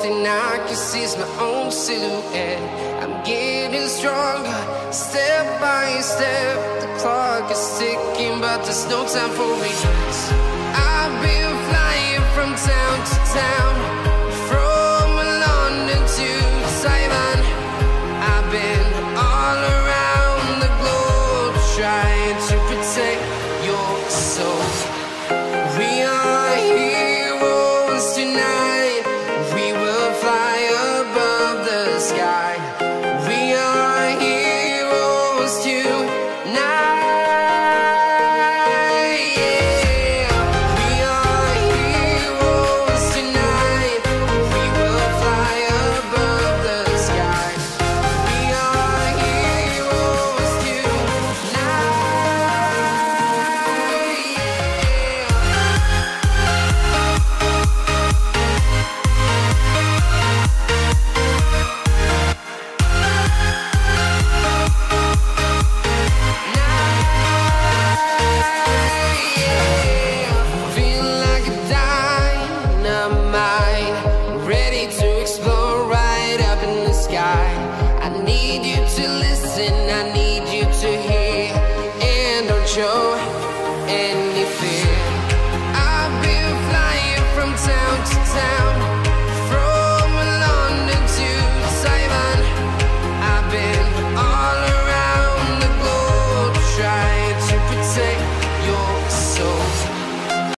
thing I can see is my own silhouette. I'm getting stronger, step by step. The clock is ticking, but there's no time for regrets. I've been flying from town to town, from London to Taiwan. I've been all around the globe, trying to protect your soul. We are heroes tonight. We will fly above the sky. We are heroes tonight. Yeah. We are heroes tonight. We will fly above the sky. We are heroes tonight. Feel like a dynamite, ready to explode right up in the sky. I need you to listen, I need you to hear, and don't show any fear. I've been flying from town to town,